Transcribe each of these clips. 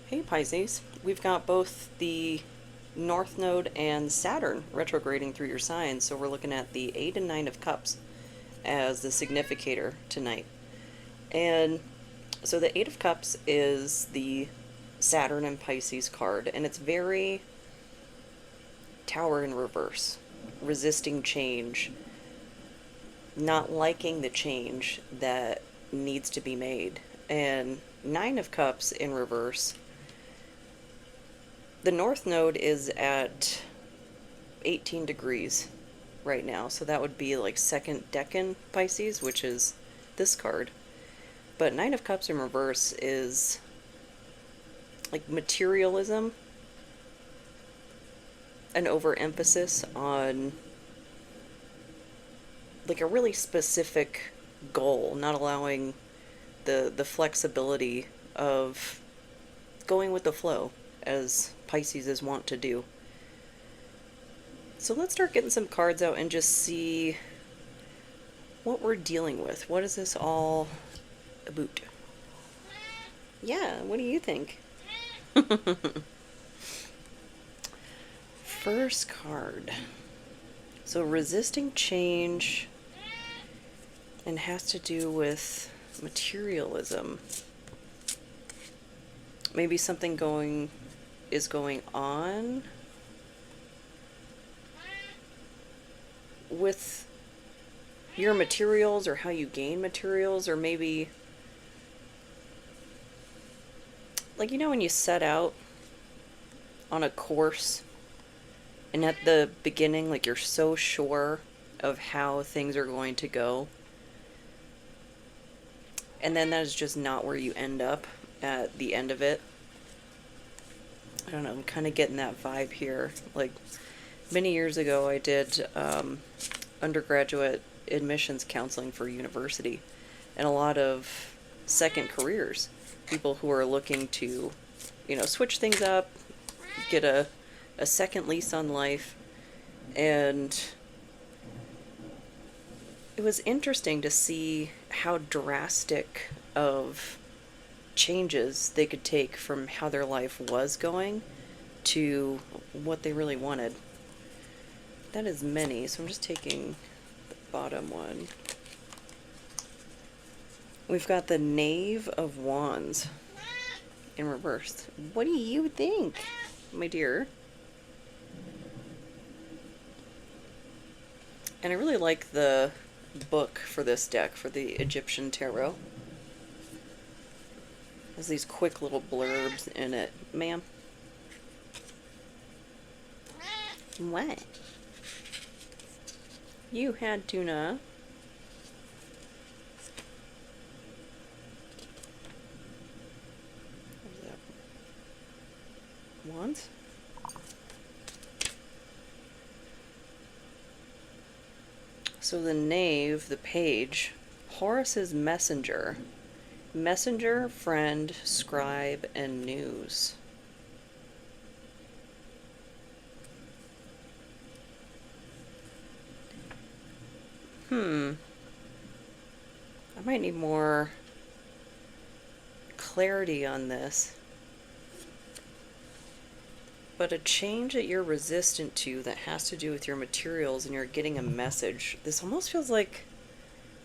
Hey Pisces, we've got both the North Node and Saturn retrograding through your signs, so we're looking at the 8 and 9 of Cups as the significator tonight. And so the 8 of Cups is the Saturn and Pisces card, and it's very Tower in reverse, resisting change, not liking the change that needs to be made. And 9 of Cups in reverse, the North Node is at 18 degrees right now, so that would be like second decan Pisces, which is this card. But Nine of Cups in reverse is like materialism, an overemphasis on like a really specific goal, not allowing the flexibility of going with the flow as Pisces is wont to do. So let's start getting some cards out and just see what we're dealing with. What is this all about? Yeah, what do you think? First card. So resisting change and has to do with materialism. Maybe something is going on with your materials or how you gain materials, or maybe like when you set out on a course and at the beginning like you're so sure of how things are going to go, and then that is just not where you end up at the end of it. I don't know, I'm kind of getting that vibe here. Like many years ago I did undergraduate admissions counseling for university, and a lot of second careers, people who are looking to switch things up, get a second lease on life. And it was interesting to see how drastic of changes they could take from how their life was going to what they really wanted. That is many, so I'm just taking the bottom one. We've got the Knave of Wands in reverse. What do you think, my dear? And I really like the book for this deck, for the Egyptian Tarot. It has these quick little blurbs in it. Ma'am? What? You had tuna. What is that? Wands? So the Knave, the Page, Horus's messenger. Messenger, friend, scribe, and news. I might need more clarity on this. But a change that you're resistant to that has to do with your materials and you're getting a message. This almost feels like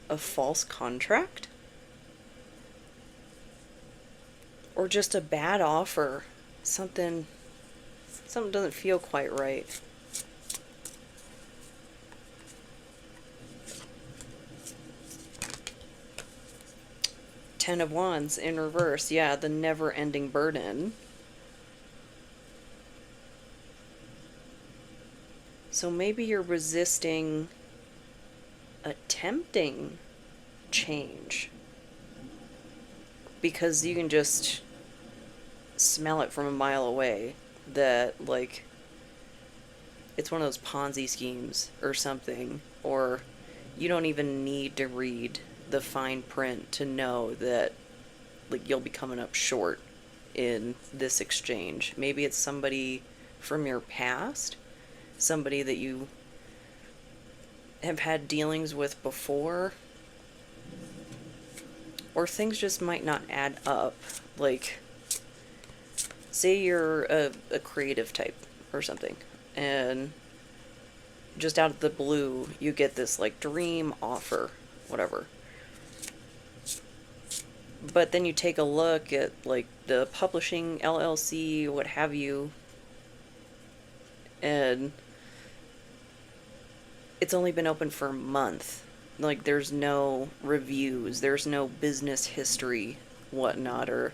a false contract. Or just a bad offer. Something doesn't feel quite right. Ten of Wands in reverse. Yeah, the never-ending burden. So maybe you're resisting attempting change because you can just smell it from a mile away that like it's one of those Ponzi schemes or something, or you don't even need to read the fine print to know that like you'll be coming up short in this exchange. Maybe it's somebody from your past, somebody that you have had dealings with before, or things just might not add up. Like say you're a creative type or something, and just out of the blue, you get this like dream offer, whatever. But then you take a look at like the publishing LLC, what have you, and it's only been open for a month. Like, there's no reviews, there's no business history, whatnot, or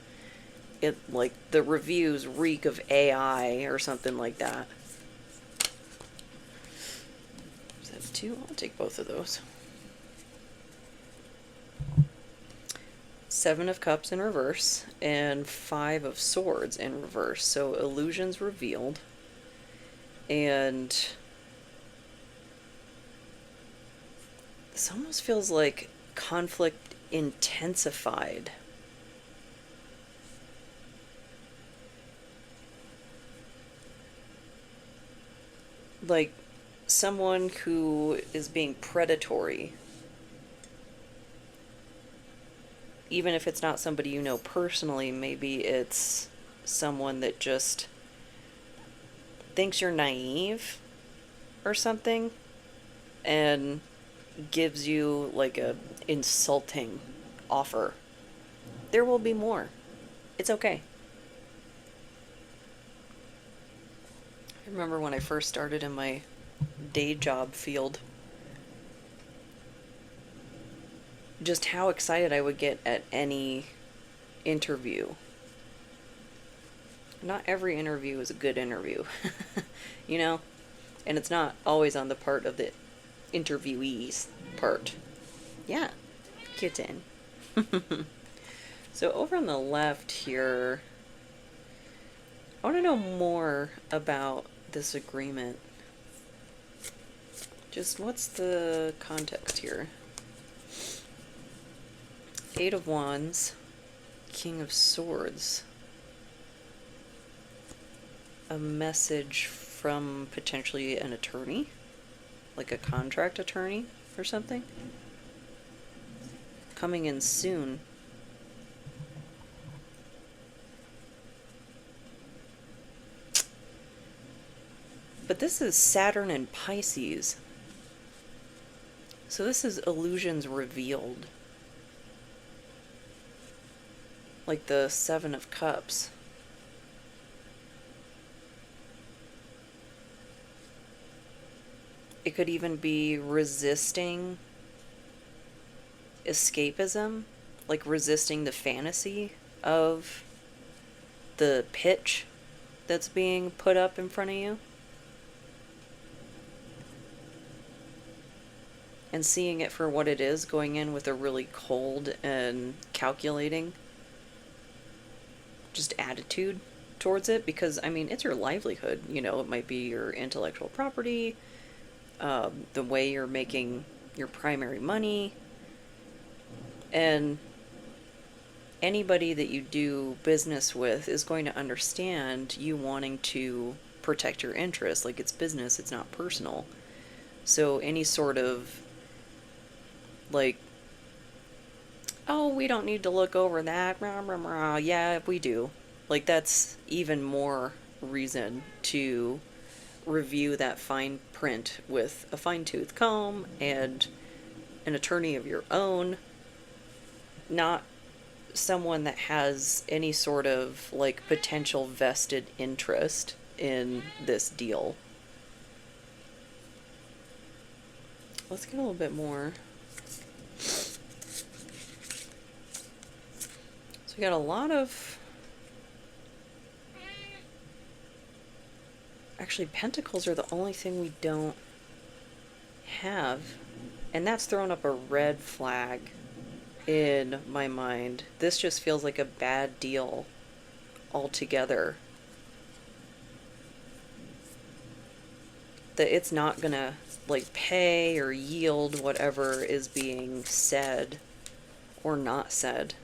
it like the reviews reek of AI or something like that. Is that two? I'll take both of those. Seven of Cups in reverse and Five of Swords in reverse. So illusions revealed. And this almost feels like conflict intensified. Like someone who is being predatory, even if it's not somebody you know personally, maybe it's someone that just thinks you're naive or something and gives you like a insulting offer. There will be more. It's okay. I remember when I first started in my day job field, just how excited I would get at any interview. Not every interview is a good interview, you know? And it's not always on the part of the interviewee's part. Yeah, kitten. So over on the left here, I want to know more about this agreement. Just what's the context here? Eight of Wands, King of Swords. A message from potentially an attorney, like a contract attorney or something, coming in soon. But this is Saturn and Pisces. So this is illusions revealed. Like the Seven of Cups. It could even be resisting escapism, like resisting the fantasy of the pitch that's being put up in front of you. And seeing it for what it is, going in with a really cold and calculating just attitude towards it, because I mean, it's your livelihood, you know, it might be your intellectual property, the way you're making your primary money, and anybody that you do business with is going to understand you wanting to protect your interests. Like, it's business, it's not personal. So any sort of like, oh, we don't need to look over that, rah, rah, rah. Yeah, we do. Like, that's even more reason to review that fine print with a fine-tooth comb and an attorney of your own, not someone that has any sort of like potential vested interest in this deal. Let's get a little bit more. So we got a lot of, actually, pentacles are the only thing we don't have, and that's thrown up a red flag in my mind. This just feels like a bad deal altogether. That it's not gonna like pay or yield whatever is being said or not said.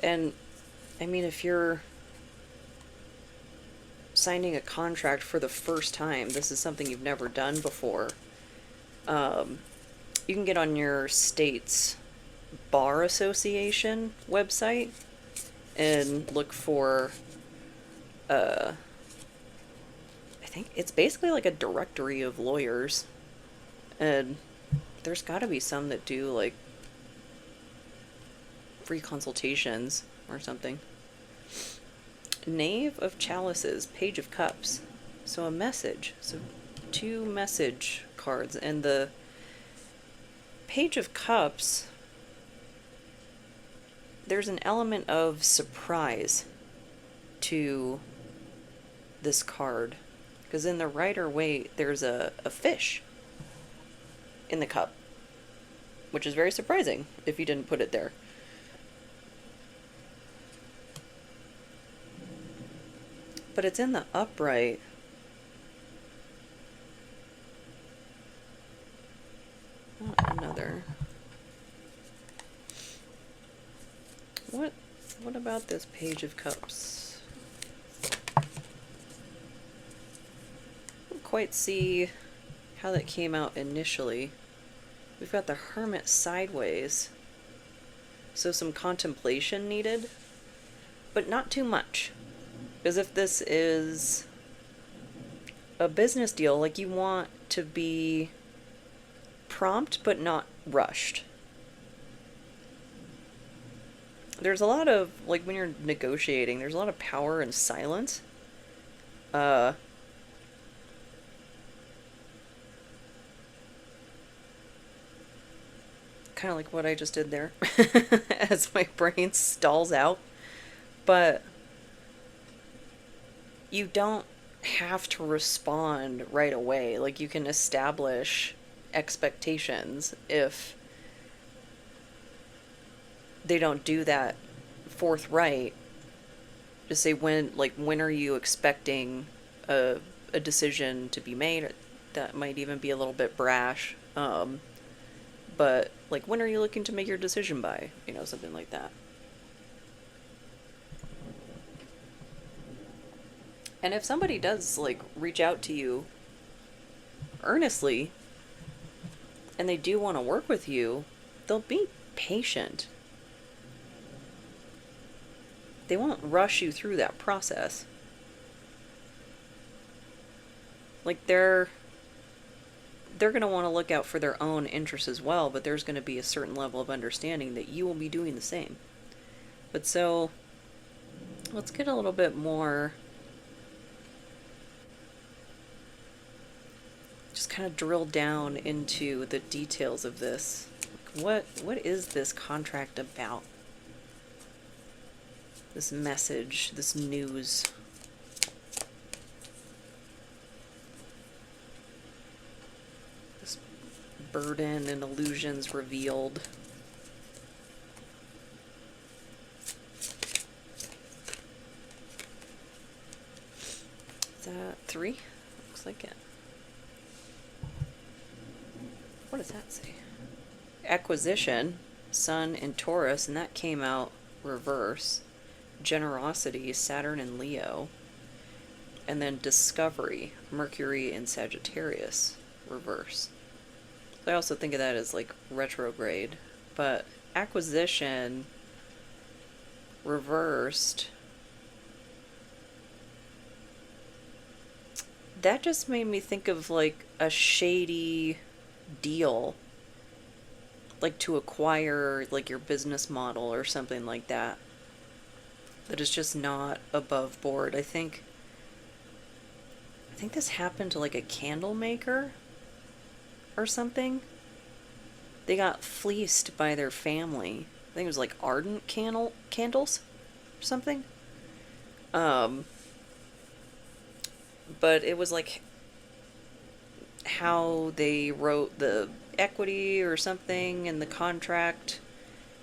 And I mean, if you're signing a contract for the first time, this is something you've never done before, you can get on your state's bar association website and look for, I think it's basically like a directory of lawyers, and there's got to be some that do like free consultations or something. Knave of Chalices, Page of Cups. So a message. So 2 message cards. And the Page of Cups, there's an element of surprise to this card. Because in the Rider-Waite, there's a fish in the cup, which is very surprising if you didn't put it there. But it's in the upright. Another. What about this Page of Cups? Don't quite see how that came out initially. We've got the Hermit sideways. So some contemplation needed, but not too much. Because if this is a business deal, like, you want to be prompt but not rushed. There's a lot of, like, when you're negotiating, there's a lot of power in silence. Kind of like what I just did there as my brain stalls out. But you don't have to respond right away. Like, you can establish expectations if they don't do that forthright. Just say, when are you expecting a decision to be made? That might even be a little bit brash. But, like, when are you looking to make your decision by? You know, something like that. And if somebody does, like, reach out to you earnestly, and they do want to work with you, they'll be patient. They won't rush you through that process. Like, they're going to want to look out for their own interests as well, but there's going to be a certain level of understanding that you will be doing the same. But so, let's get a little bit more, just kind of drill down into the details of this. What is this contract about? This message, this news. This burden and illusions revealed. Is that 3? Looks like it. What does that say? Acquisition, Sun and Taurus, and that came out reverse. Generosity, Saturn and Leo. And then discovery, Mercury and Sagittarius, reverse. So I also think of that as like retrograde. But acquisition, reversed, that just made me think of like a shady deal, like to acquire like your business model or something like that, that is just not above board. I think this happened to like a candle maker or something. They got fleeced by their family. I think it was like ardent candles or something. But it was like how they wrote the equity or something in the contract,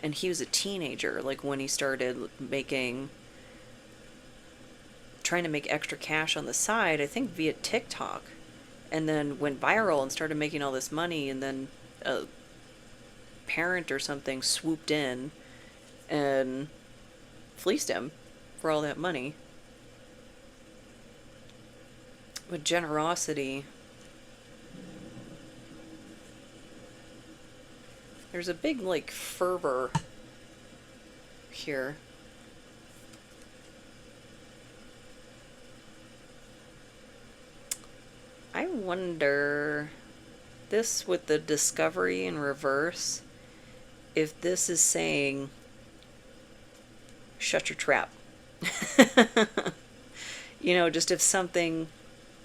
and he was a teenager, like when he started trying to make extra cash on the side, I think via TikTok, and then went viral and started making all this money, and then a parent or something swooped in and fleeced him for all that money. With generosity, There's a big, like, fervor here. I wonder, this with the discovery in reverse, if this is saying, shut your trap. You know, just if something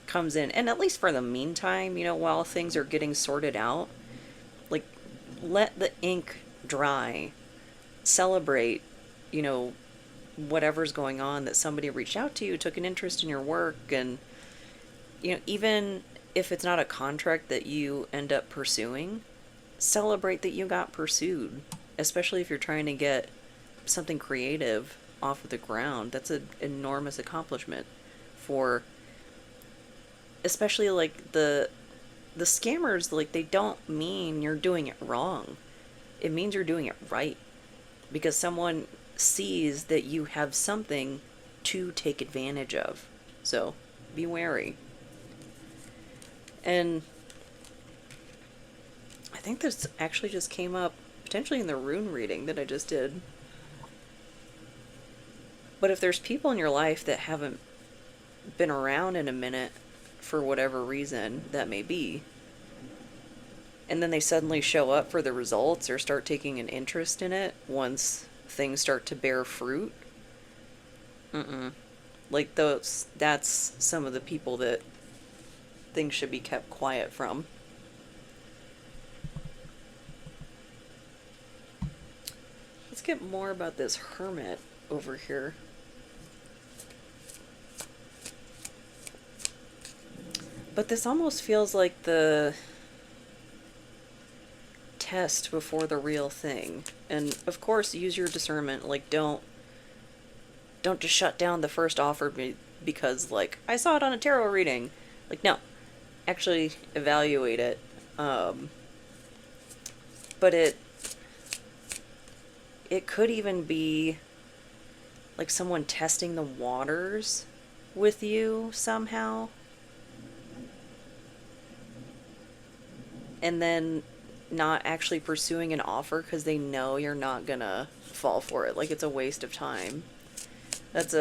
comes in, and at least for the meantime, you know, while things are getting sorted out, like, let the ink dry. Celebrate, you know, whatever's going on, that somebody reached out to you, took an interest in your work, and, you know, even if it's not a contract that you end up pursuing, celebrate that you got pursued, especially if you're trying to get something creative off of the ground. That's an enormous accomplishment for, especially like the scammers. Like, they don't mean you're doing it wrong. It means you're doing it right, because someone sees that you have something to take advantage of. So be wary. And I think this actually just came up potentially in the rune reading that I just did. But if there's people in your life that haven't been around in a minute, for whatever reason that may be, and then they suddenly show up for the results or start taking an interest in it once things start to bear fruit, like, that's some of the people that things should be kept quiet from. Let's get more about this hermit over here. But this almost feels like the test before the real thing. And of course, use your discernment. Like, don't just shut down the first offer because, like, I saw it on a tarot reading. Like, no, actually evaluate it. But it could even be like someone testing the waters with you somehow, and then not actually pursuing an offer because they know you're not gonna fall for it. Like, it's a waste of time. That's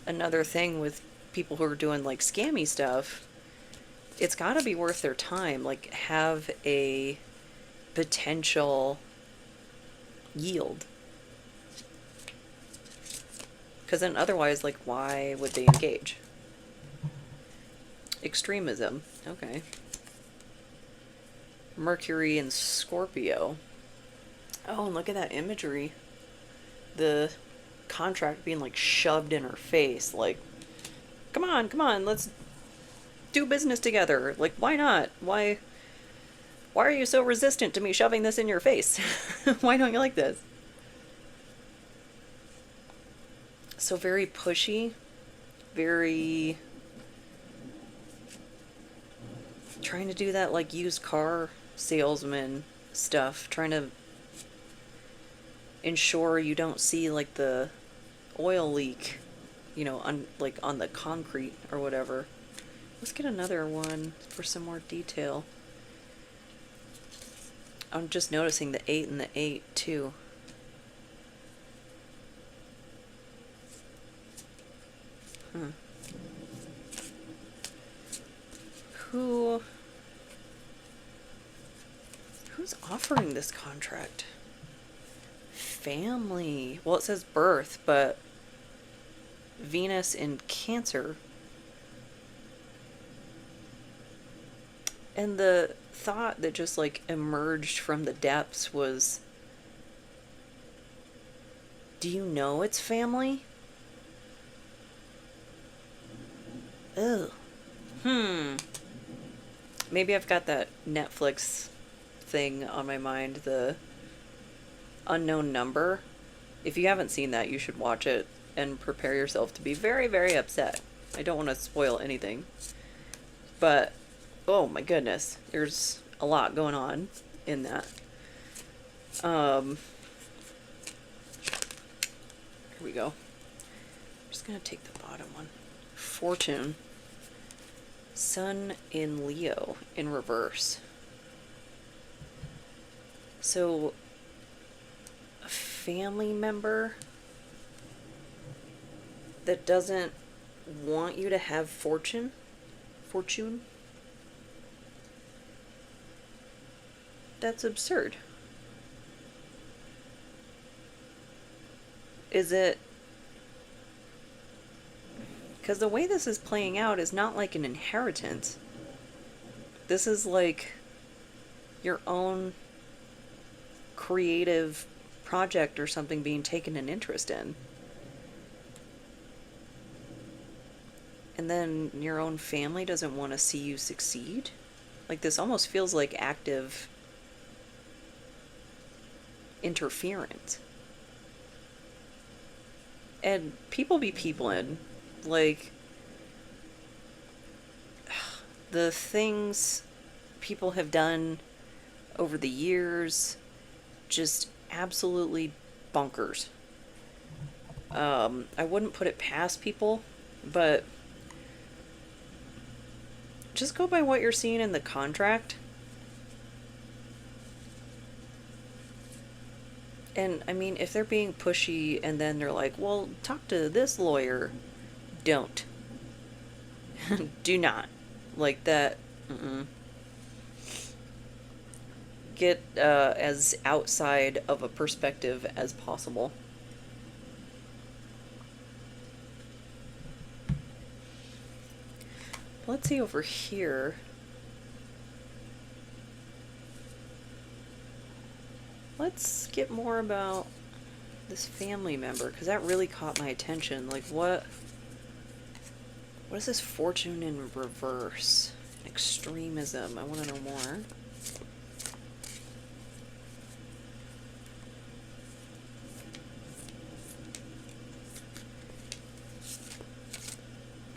another thing with people who are doing, like, scammy stuff. It's gotta be worth their time. Like, have a potential yield. Because then otherwise, like, why would they engage? Extremism. Okay. Mercury and Scorpio. Oh, and look at that imagery. The contract being, like, shoved in her face. Like, come on, let's do business together. Like, why not? Why are you so resistant to me shoving this in your face? Why don't you like this? So very pushy, very trying to do that, like, used car salesman stuff, trying to ensure you don't see, like, the oil leak, you know, on the concrete or whatever. Let's get another one for some more detail. I'm just noticing the 8 and the 8 too. Who's offering this contract? Family. Well, it says birth, but Venus in Cancer. And the thought that just, like, emerged from the depths was, do you know it's family? Ugh. Maybe I've got that Netflix thing on my mind, the Unknown Number. If you haven't seen that, you should watch it and prepare yourself to be very, very upset. I don't want to spoil anything. But, oh my goodness, there's a lot going on in that. Here we go. I'm just going to take the bottom one. Fortune. Sun in Leo in reverse. So, a family member that doesn't want you to have fortune, that's absurd. Is it? Because the way this is playing out is not like an inheritance. This is like your own creative project or something being taken an interest in. And then your own family doesn't want to see you succeed. Like, this almost feels like active interference. And people be peopling. Like, the things people have done over the years, just absolutely bonkers. I wouldn't put it past people, but just go by what you're seeing in the contract. And I mean, if they're being pushy and then they're like, well, talk to this lawyer, don't. Do not. Like that. Mm-mm. Get as outside of a perspective as possible. Let's see over here. Let's get more about this family member, because that really caught my attention. Like, what is this fortune in reverse? Extremism. I want to know more.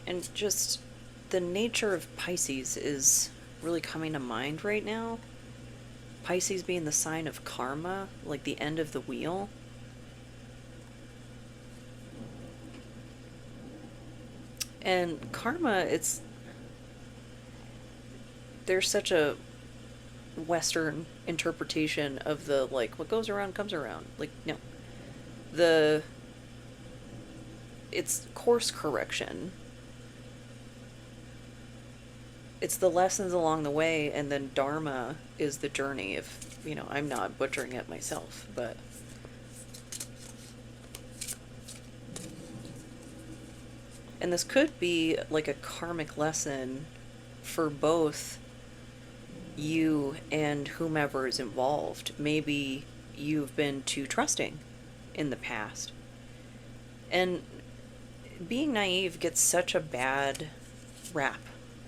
And just the nature of Pisces is really coming to mind right now. Pisces being the sign of karma, like the end of the wheel. And karma, there's such a Western interpretation of the, like, what goes around comes around. Like, no. It's course correction. It's the lessons along the way, and then dharma is the journey. If, I'm not butchering it myself, but and this could be like a karmic lesson for both you and whomever is involved. Maybe you've been too trusting in the past. And being naive gets such a bad rap.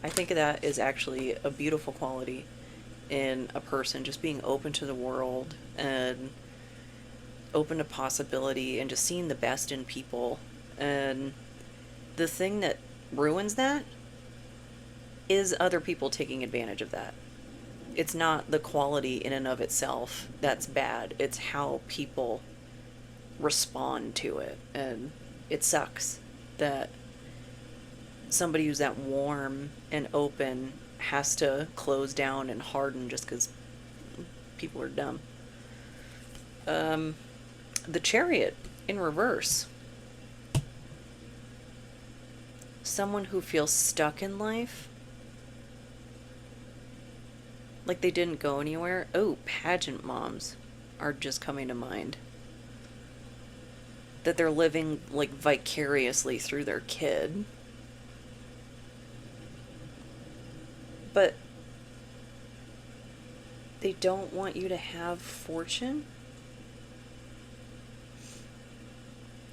I think that is actually a beautiful quality in a person, just being open to the world and open to possibility and just seeing the best in people. And the thing that ruins that is other people taking advantage of that. It's not the quality in and of itself that's bad. It's how people respond to it. And it sucks that somebody who's that warm and open has to close down and harden just because people are dumb. The Chariot in reverse. Someone who feels stuck in life. Like they didn't go anywhere. Oh, pageant moms are just coming to mind. That they're living, like, vicariously through their kid. But they don't want you to have fortune?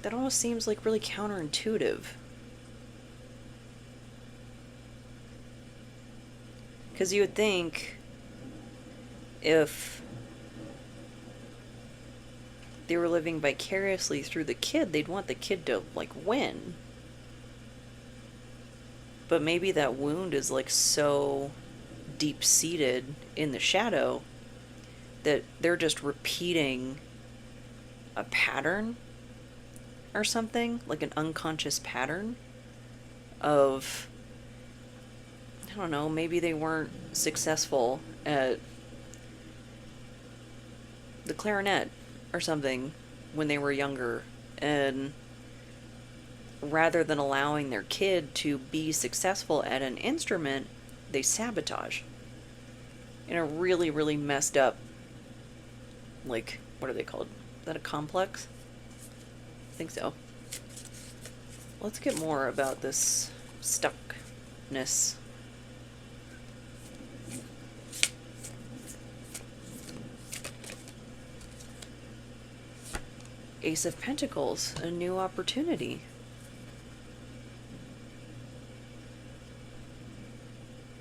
That almost seems like really counterintuitive. Because you would think if they were living vicariously through the kid, they'd want the kid to, like, win. But maybe that wound is, like, so deep-seated in the shadow that they're just repeating a pattern or something, like an unconscious pattern of, I don't know, maybe they weren't successful at the clarinet or something when they were younger, and rather than allowing their kid to be successful at an instrument, they sabotage in a really, really messed up, like, what are they called? Is that a complex? I think so. Let's get more about this stuckness. Ace of Pentacles, a new opportunity.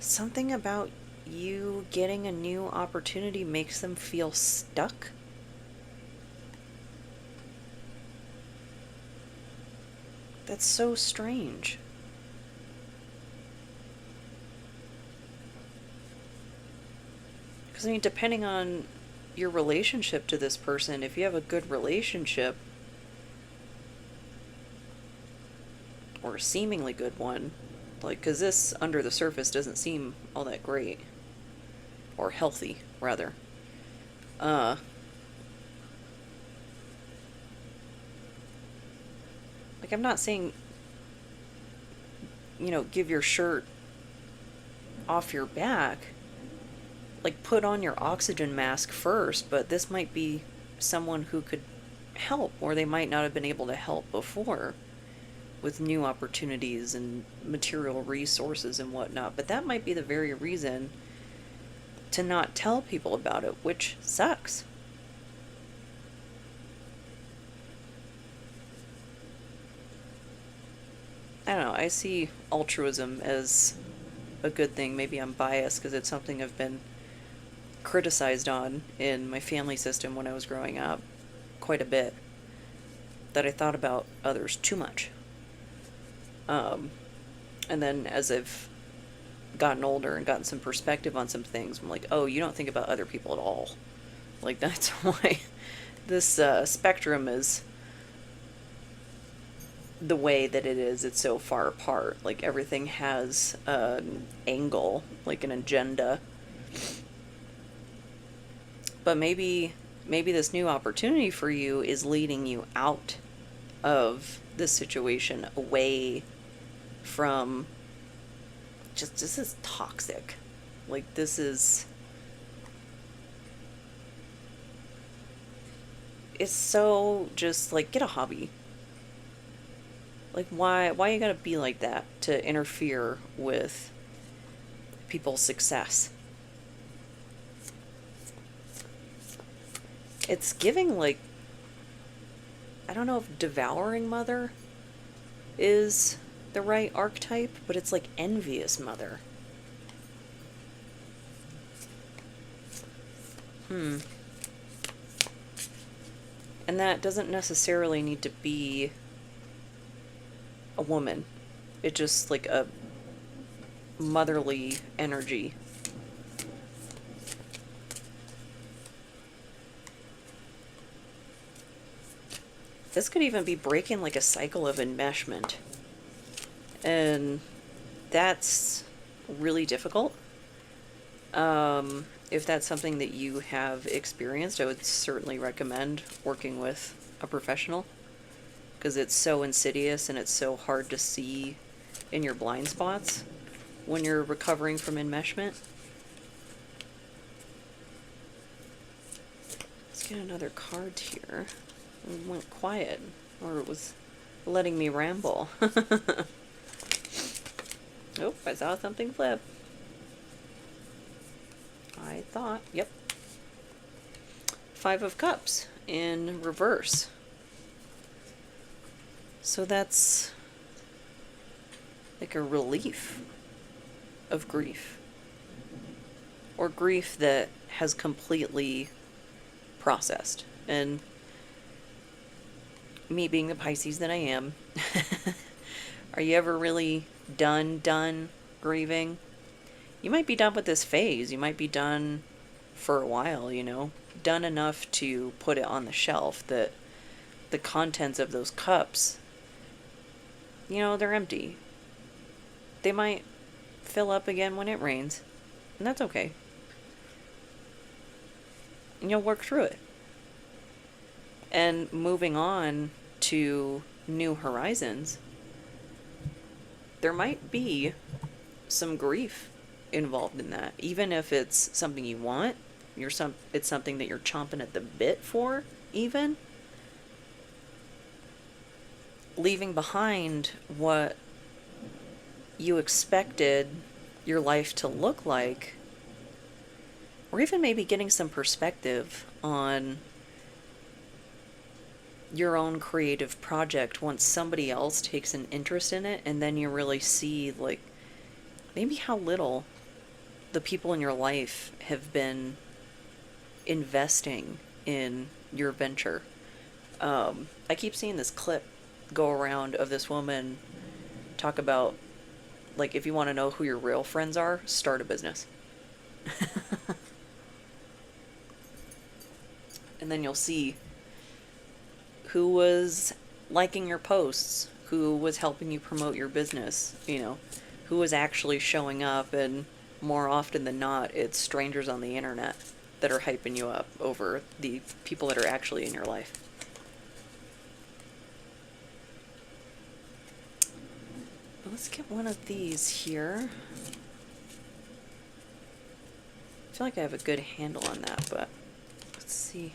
Something about you getting a new opportunity makes them feel stuck. That's so strange. Because, I mean, depending on your relationship to this person, if you have a good relationship, or a seemingly good one, like, because this under the surface doesn't seem all that great, or healthy, rather. Like, I'm not saying, give your shirt off your back. Like, put on your oxygen mask first, but this might be someone who could help, or they might not have been able to help before with new opportunities and material resources and whatnot. But that might be the very reason to not tell people about it, which sucks. I don't know, I see altruism as a good thing. Maybe I'm biased because it's something I've been criticized on in my family system when I was growing up quite a bit, that I thought about others too much. And then as I've gotten older and gotten some perspective on some things, I'm like, oh, you don't think about other people at all. Like, that's why this spectrum is the way that it is. It's so far apart. Like, everything has an angle, like an agenda. But maybe this new opportunity for you is leading you out of this situation, away from just, this is toxic. Like, this is, it's so just like, get a hobby. Like, why you gotta be like that to interfere with people's success? It's giving, like, I don't know if devouring mother is the right archetype, but it's like envious mother. And that doesn't necessarily need to be a woman. It's just like a motherly energy. This could even be breaking like a cycle of enmeshment. And that's really difficult. If that's something that you have experienced, I would certainly recommend working with a professional, because it's so insidious and it's so hard to see in your blind spots when you're recovering from enmeshment. Let's get another card here. It went quiet, or it was letting me ramble. Oh, I saw something flip. I thought, yep. Five of Cups in reverse. So that's like a relief of grief. Or grief that has completely processed. And me being the Pisces that I am, are you ever really done grieving? You might be done with this phase. You might be done for a while, done enough to put it on the shelf, that the contents of those cups, they're empty. They might fill up again when it rains, and that's okay. And you'll work through it. and moving on to new horizons, there might be some grief involved in that. Even if it's something you want, it's something that you're chomping at the bit for, even. Leaving behind what you expected your life to look like, or even maybe getting some perspective on your own creative project once somebody else takes an interest in it, and then you really see, like, maybe how little the people in your life have been investing in your venture. I keep seeing this clip go around of this woman talk about, like, if you want to know who your real friends are, start a business. And then you'll see who was liking your posts, who was helping you promote your business, who was actually showing up, and more often than not, it's strangers on the internet that are hyping you up over the people that are actually in your life. But let's get one of these here. I feel like I have a good handle on that, but let's see.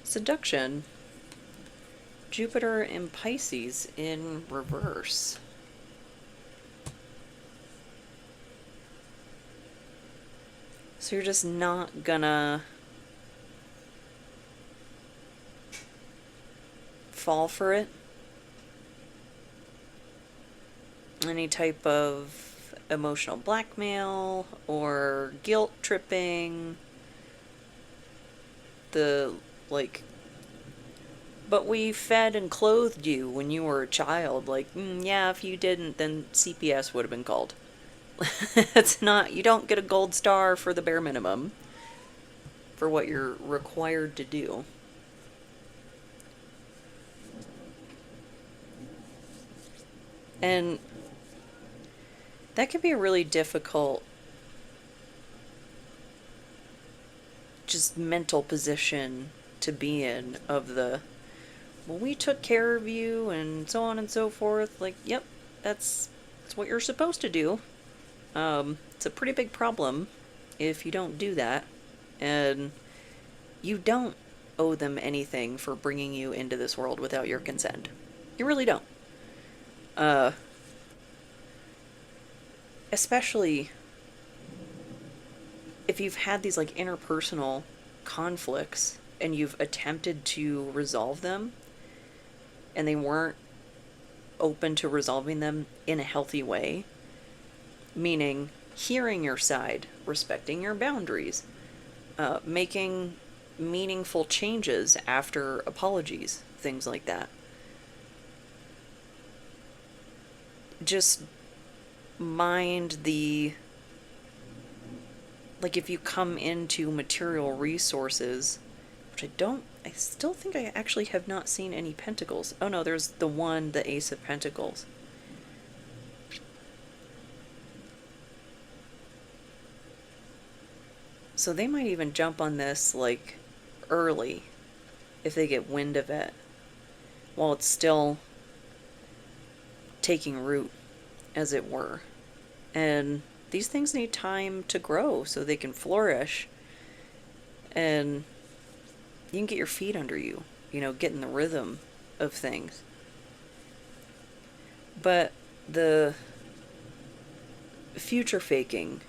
Seduction. Jupiter in Pisces in reverse. So you're just not gonna fall for it. Any type of emotional blackmail or guilt tripping. But we fed and clothed you when you were a child. Like, yeah, if you didn't, then CPS would have been called. It's not, you don't get a gold star for the bare minimum for what you're required to do. And that can be a really difficult just mental position to be in, of the, well, we took care of you and so on and so forth. Like, yep, that's what you're supposed to do. It's a pretty big problem if you don't do that, and you don't owe them anything for bringing you into this world without your consent. You really don't. Especially if you've had these, like, interpersonal conflicts and you've attempted to resolve them and they weren't open to resolving them in a healthy way, meaning hearing your side, respecting your boundaries, making meaningful changes after apologies, things like that. Just mind the, like, if you come into material resources, which I still think I actually have not seen any pentacles. Oh no, there's the Ace of Pentacles. So they might even jump on this, like, early, if they get wind of it, while it's still taking root, as it were. And these things need time to grow so they can flourish, and you can get your feet under you, get in the rhythm of things. But the future faking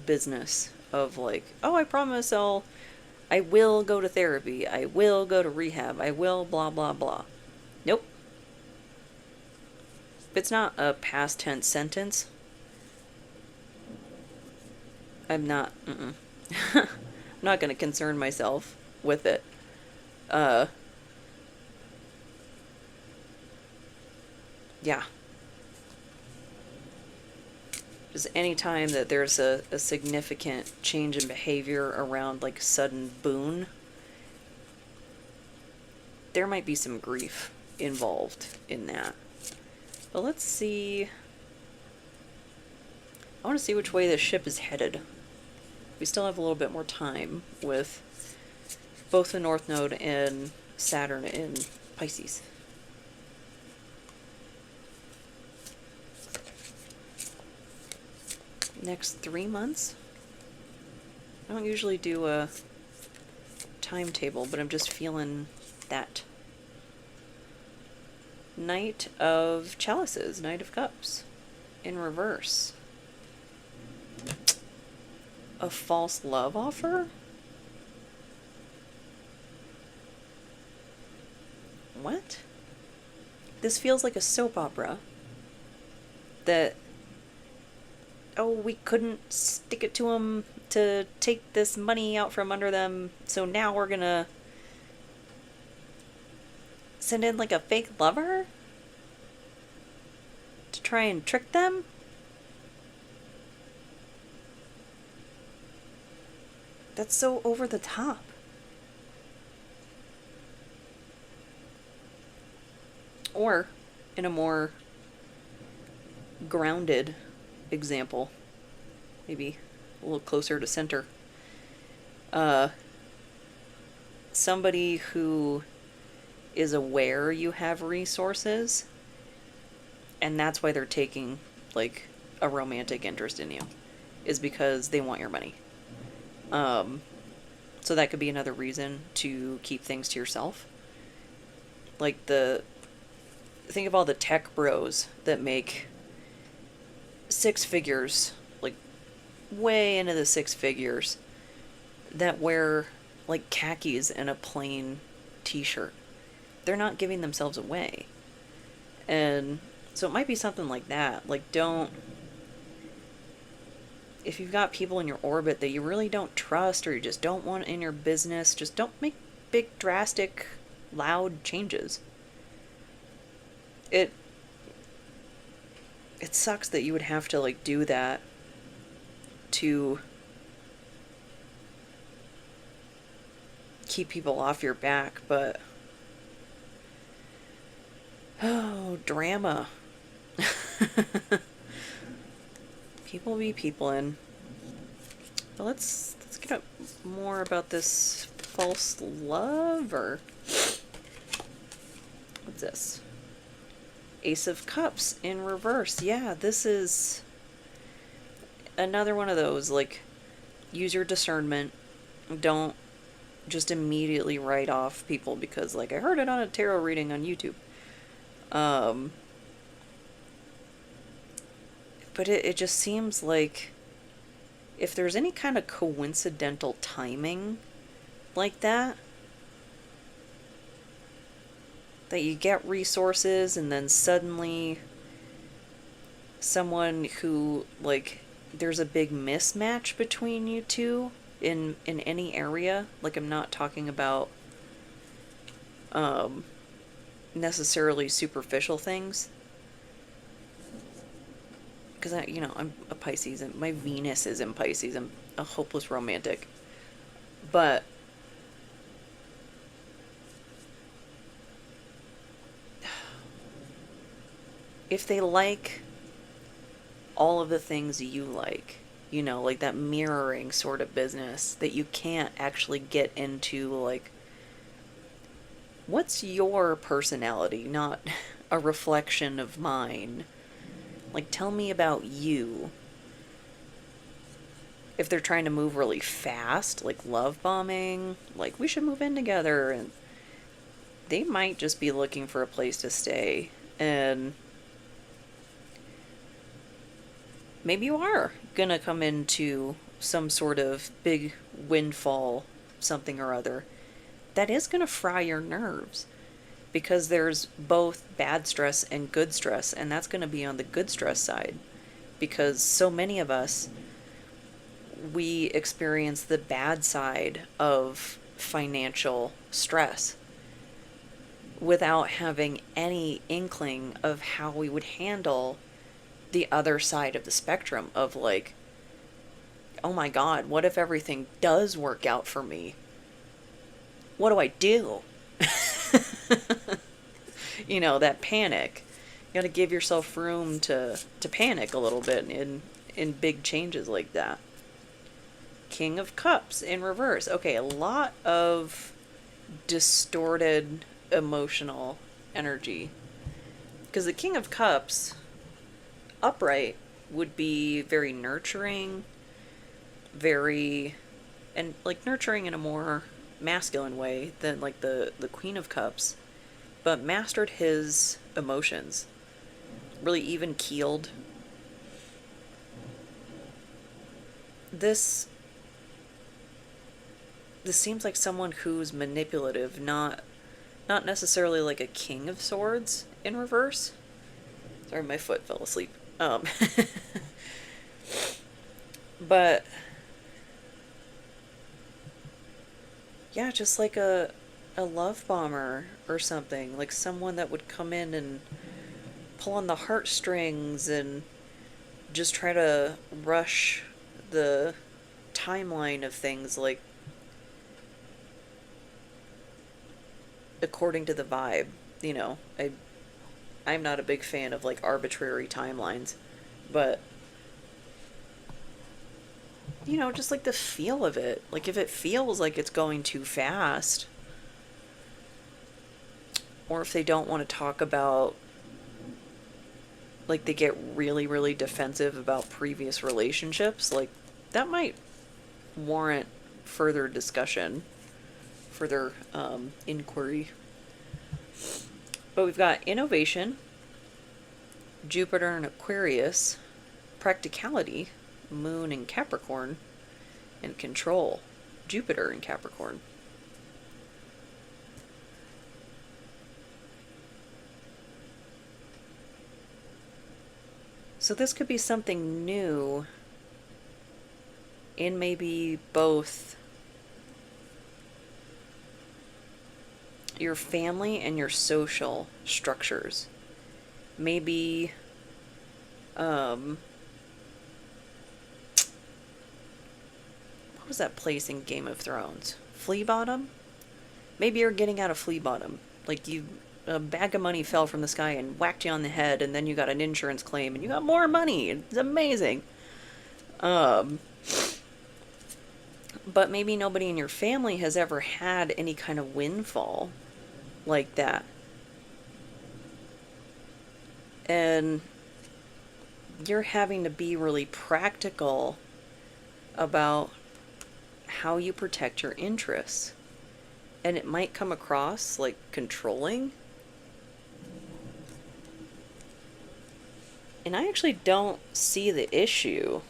business of, like, oh, I promise I will go to therapy, I will go to rehab, I will blah blah blah. Nope. If it's not a past tense sentence, I'm not I'm not going to concern myself with it. Yeah. Just any time that there's a significant change in behavior around, like, sudden boon, there might be some grief involved in that. But let's see. I want to see which way the ship is headed. We still have a little bit more time with both the North Node and Saturn in Pisces. Next 3 months? I don't usually do a timetable, but I'm just feeling that. Knight of Chalices, Knight of Cups, in reverse. A false love offer? What? This feels like a soap opera. That, oh, we couldn't stick it to them to take this money out from under them, so now we're gonna send in like a fake lover to try and trick them? That's so over the top. Or, in a more grounded example, maybe a little closer to center, somebody who is aware you have resources, and that's why they're taking, like, a romantic interest in you, is because they want your money. So that could be another reason to keep things to yourself. Like think of all the tech bros that make 6 figures, like way into the 6 figures, that wear like khakis and a plain t-shirt. They're not giving themselves away. And so it might be something like that. Like, if you've got people in your orbit that you really don't trust or you just don't want in your business, just don't make big, drastic, loud changes. It sucks that you would have to, like, do that to keep people off your back, but oh, drama. People be peoplein'. But let's get up more about this false love, or what's this? Ace of Cups in reverse. Yeah, this is another one of those, like, use your discernment. Don't just immediately write off people because, like, I heard it on a tarot reading on YouTube. But it just seems like if there's any kind of coincidental timing like that you get resources and then suddenly someone who, like, there's a big mismatch between you two in any area. Like, I'm not talking about necessarily superficial things. Because I'm a Pisces, and my Venus is in Pisces. I'm a hopeless romantic. But if they like all of the things you like, like that mirroring sort of business that you can't actually get into, like, what's your personality, not a reflection of mine. Like, tell me about you. If they're trying to move really fast, like love bombing, like, we should move in together, and they might just be looking for a place to stay. And maybe you are gonna come into some sort of big windfall, something or other, that is gonna fry your nerves. Because there's both bad stress and good stress, and that's going to be on the good stress side. Because so many of us, we experience the bad side of financial stress without having any inkling of how we would handle the other side of the spectrum of, like, oh my God, what if everything does work out for me? What do I do? That panic. You gotta give yourself room to panic a little bit in big changes like that. King of Cups in reverse. Okay, a lot of distorted emotional energy. Because the King of Cups, upright, would be very nurturing, very, and like nurturing in a more masculine way than like the Queen of Cups, but mastered his emotions, really even keeled. This this seems like someone who's manipulative, not necessarily like a King of Swords in reverse. Sorry, my foot fell asleep. But yeah, just like a love bomber or something, like someone that would come in and pull on the heartstrings and just try to rush the timeline of things, like according to the vibe. You know, I'm not a big fan of like arbitrary timelines, but you know, just like the feel of it. Like if it feels like it's going too fast, or if they don't want to talk about, like they get really, really defensive about previous relationships, like that might warrant further discussion, further inquiry. But we've got innovation, Jupiter and Aquarius, practicality, Moon in Capricorn, and control, Jupiter in Capricorn. So this could be something new in maybe both your family and your social structures. Maybe what was that place in Game of Thrones? Flea Bottom? Maybe you're getting out of Flea Bottom. Like you, a bag of money fell from the sky and whacked you on the head, and then you got an insurance claim and you got more money. It's amazing. But maybe nobody in your family has ever had any kind of windfall like that. And you're having to be really practical about how you protect your interests. And it might come across like controlling. And I actually don't see the issue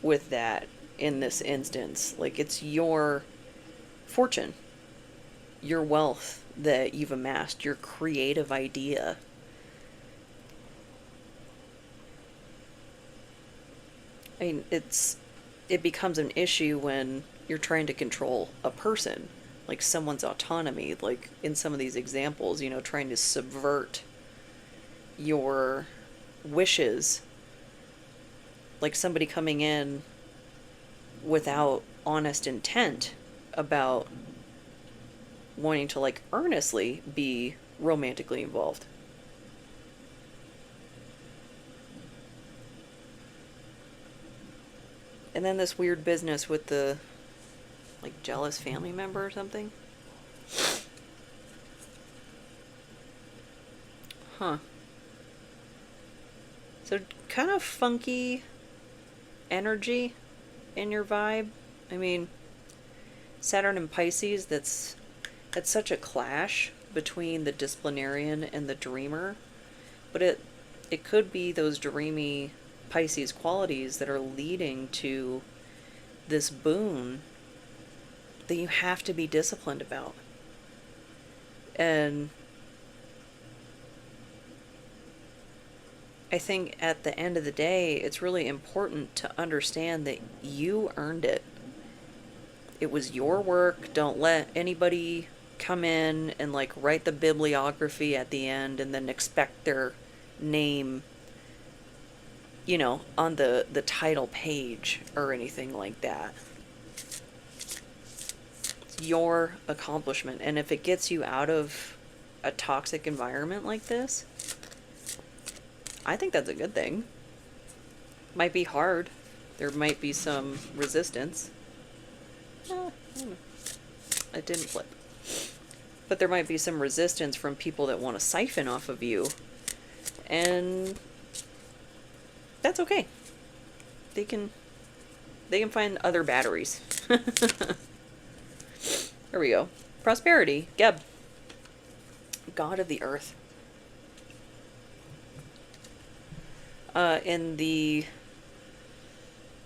with that in this instance. Like, it's your fortune, your wealth that you've amassed, your creative idea. I mean, it becomes an issue when you're trying to control a person, like someone's autonomy, like in some of these examples, you know, trying to subvert your wishes, like somebody coming in without honest intent about wanting to like earnestly be romantically involved. And then this weird business with the like jealous family member or something. Huh. So kind of funky energy in your vibe. I mean, Saturn and Pisces, that's such a clash between the disciplinarian and the dreamer. But it could be those dreamy Pisces qualities that are leading to this boon that you have to be disciplined about. And I think at the end of the day, it's really important to understand that you earned it. It was your work. Don't let anybody come in and like write the bibliography at the end and then expect their name, you know, on the title page or anything like that. It's your accomplishment. And if it gets you out of a toxic environment like this, I think that's a good thing. Might be hard. There might be some resistance. I don't know. It didn't flip. But there might be some resistance from people that want to siphon off of you. And that's okay. They can find other batteries. There we go. Prosperity. Geb. God of the earth.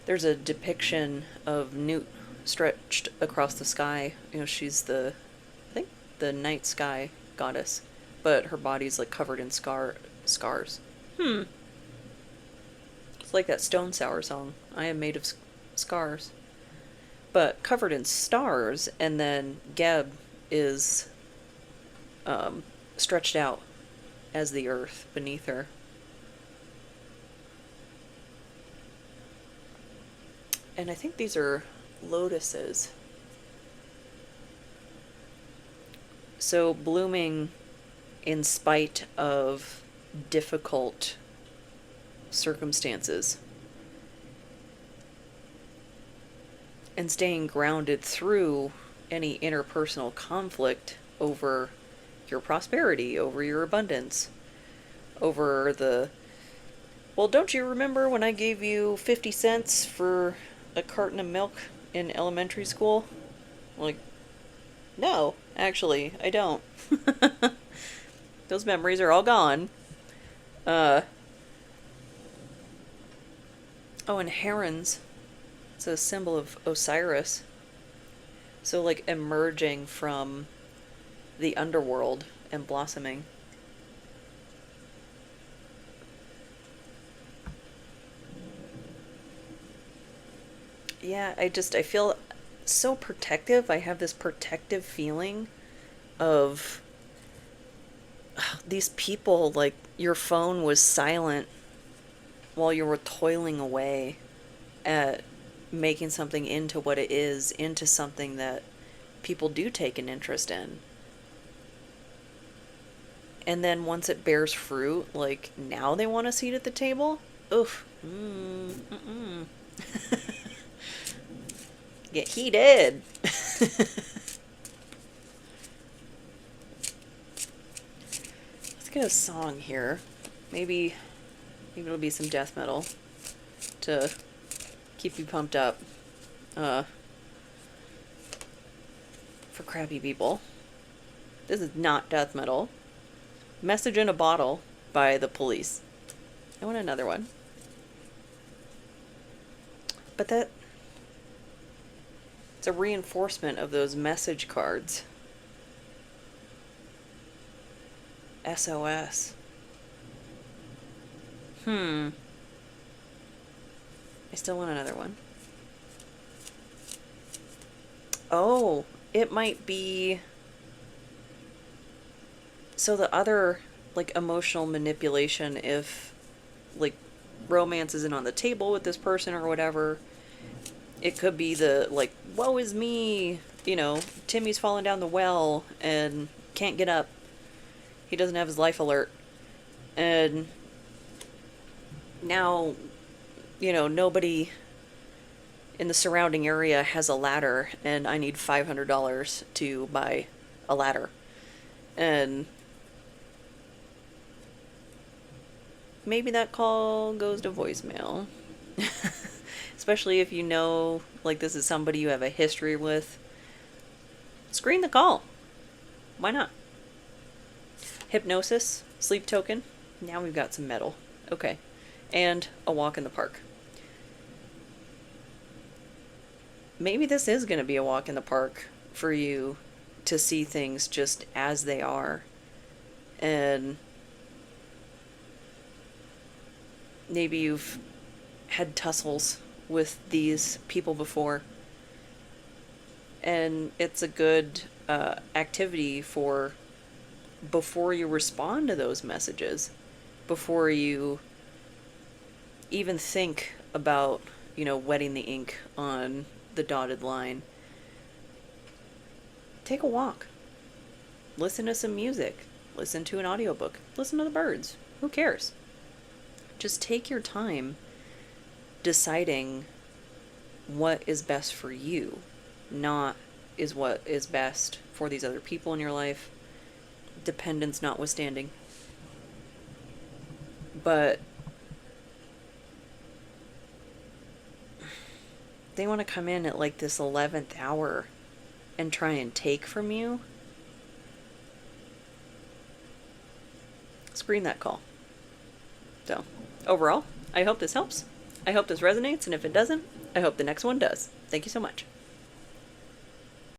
There's a depiction of Newt stretched across the sky. You know, she's I think the night sky goddess, but her body's like covered in scars. It's like that Stone Sour song. I am made of scars. But covered in stars, and then Geb is stretched out as the earth beneath her. And I think these are lotuses. So blooming in spite of difficult circumstances. And staying grounded through any interpersonal conflict over your prosperity, over your abundance, over well, don't you remember when I gave you 50 cents for a carton of milk in elementary school? Like, no, actually, I don't. Those memories are all gone. Oh, and herons. It's a symbol of Osiris. So, like, emerging from the underworld and blossoming. Yeah, I feel so protective. I have this protective feeling of these people, like, your phone was silent while you were toiling away at making something into what it is, into something that people do take an interest in. And then once it bears fruit, like, now they want a seat at the table? Oof. Get heated. Let's get a song here. Maybe it'll be some death metal to keep you pumped up. For crappy people. This is not death metal. Message in a Bottle by The Police. I want another one. But it's a reinforcement of those message cards. SOS. I still want another one. Oh, it might be... So the other, like, emotional manipulation, if, like, romance isn't on the table with this person or whatever, it could be the, like, woe is me, you know, Timmy's fallen down the well and can't get up. He doesn't have his life alert. And now, you know, nobody in the surrounding area has a ladder, and I need $500 to buy a ladder. And maybe that call goes to voicemail. Especially if you know, like, this is somebody you have a history with. Screen the call. Why not? Hypnosis, sleep token. Now we've got some metal. Okay. And a walk in the park. Maybe this is going to be a walk in the park for you to see things just as they are. And maybe you've had tussles with these people before. And it's a good activity for before you respond to those messages, before you even think about, you know, wetting the ink on the dotted line. Take a walk. Listen to some music. Listen to an audiobook. Listen to the birds. Who cares? Just take your time deciding what is best for you, not is what is best for these other people in your life, dependence notwithstanding. But they want to come in at like this 11th hour and try and take from you. Screen that call. So, overall, I hope this helps. I hope this resonates, and if it doesn't, I hope the next one does. Thank you so much.